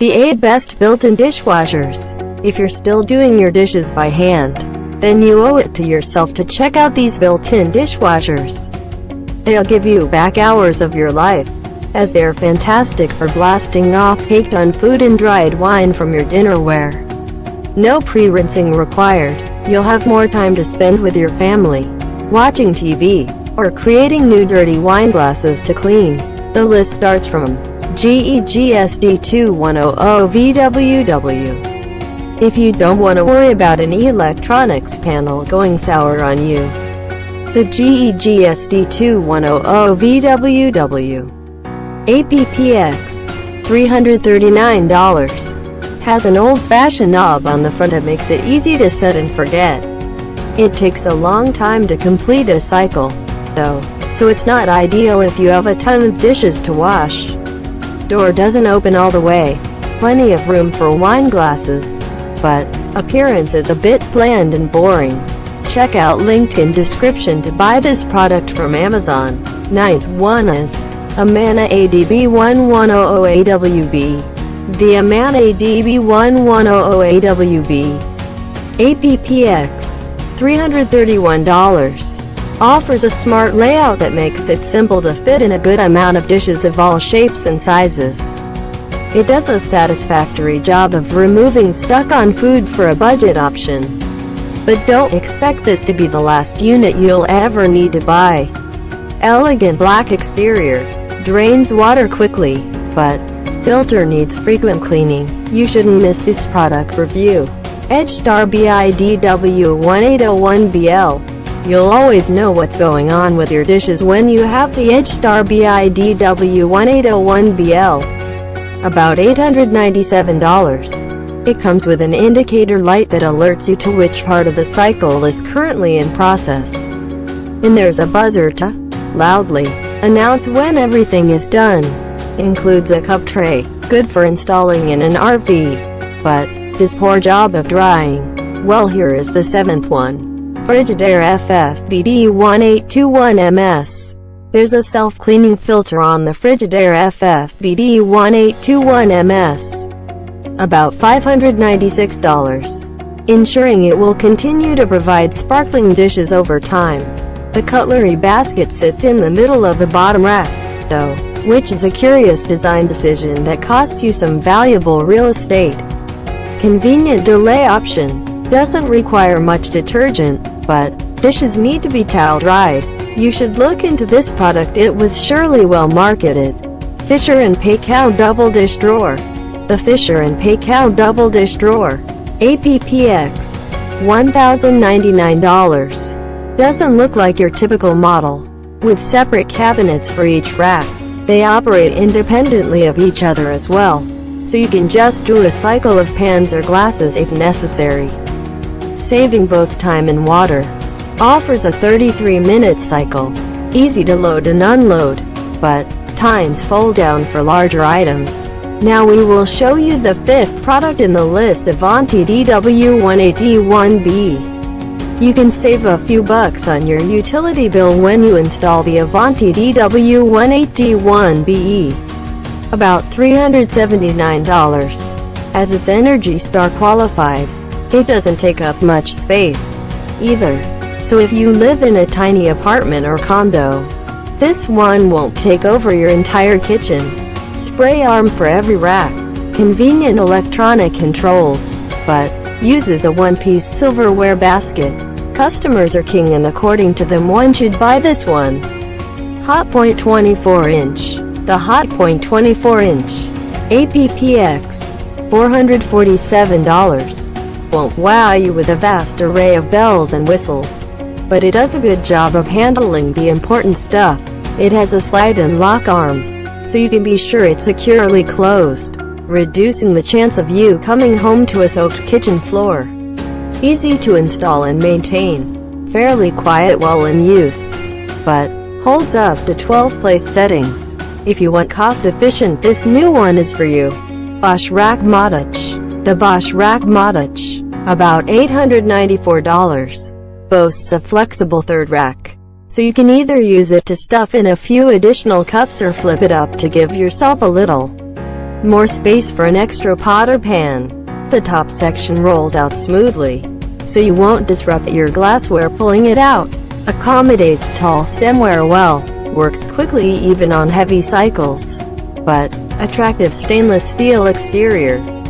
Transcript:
The 8 best built-in dishwashers. If you're still doing your dishes by hand, then you owe it to yourself to check out these built-in dishwashers. They'll give you back hours of your life, as they're fantastic for blasting off caked on food and dried wine from your dinnerware. No pre-rinsing required. You'll have more time to spend with your family, watching TV, or creating new dirty wine glasses to clean. The list starts from GEGSD2100VWW. If you don't want to worry about an electronics panel going sour on you, the GEGSD2100VWW APPX $339 has an old-fashioned knob on the front that makes it easy to set and forget. It takes a long time to complete a cycle, though, so it's not ideal if you have a ton of dishes to wash. Door doesn't open all the way. Plenty of room for wine glasses, but appearance is a bit bland and boring. Check out linked in description to buy this product from Amazon. Ninth one is Amana ADB1100AWB. The Amana ADB1100AWB APPX $331 offers a smart layout that makes it simple to fit in a good amount of dishes of all shapes and sizes. It does a satisfactory job of removing stuck-on food for a budget option. But don't expect this to be the last unit you'll ever need to buy. Elegant black exterior, drains water quickly, but filter needs frequent cleaning. You shouldn't miss this product's review. EdgeStar BIDW1801BL. You'll always know what's going on with your dishes when you have the EdgeStar BIDW1801BL. About $897. It comes with an indicator light that alerts you to which part of the cycle is currently in process. And there's a buzzer to loudly announce when everything is done. Includes a cup tray, good for installing in an RV, but does poor job of drying. Well, here is the 7th one. Frigidaire FFBD1821MS. There's a self-cleaning filter on the Frigidaire FFBD1821MS. About $596. Ensuring it will continue to provide sparkling dishes over time. The cutlery basket sits in the middle of the bottom rack, though, which is a curious design decision that costs you some valuable real estate. Convenient delay option. Doesn't require much detergent, but dishes need to be towel dried. You should look into this product. It was surely well marketed. Fisher & Paykel Double Dish Drawer. The Fisher & Paykel Double Dish Drawer APPX $1,099 doesn't look like your typical model, with separate cabinets for each rack. They operate independently of each other as well, so you can just do a cycle of pans or glasses if necessary, saving both time and water. Offers a 33-minute cycle. Easy to load and unload, but tines fold down for larger items. Now we will show you the 5th product in the list, Avanti DW18D1B. You can save a few bucks on your utility bill when you install the Avanti DW18D1BE. About $379. As it's Energy Star qualified, it doesn't take up much space either. So if you live in a tiny apartment or condo, this one won't take over your entire kitchen. Spray arm for every rack. Convenient electronic controls, but uses a one-piece silverware basket. Customers are king, and according to them, one should buy this one. Hotpoint 24-inch. The Hotpoint 24-inch APPX $447 won't wow you with a vast array of bells and whistles, but it does a good job of handling the important stuff. It has a slide and lock arm, so you can be sure it's securely closed, reducing the chance of you coming home to a soaked kitchen floor. Easy to install and maintain. Fairly quiet while in use, but holds up to 12-place settings. If you want cost-efficient, this new one is for you. Bosch Rack Modich. The Bosch Rack Modich, about $894, boasts a flexible third rack, so you can either use it to stuff in a few additional cups or flip it up to give yourself a little more space for an extra pot or pan. The top section rolls out smoothly, so you won't disrupt your glassware pulling it out. Accommodates tall stemware well, works quickly even on heavy cycles. But attractive stainless steel exterior.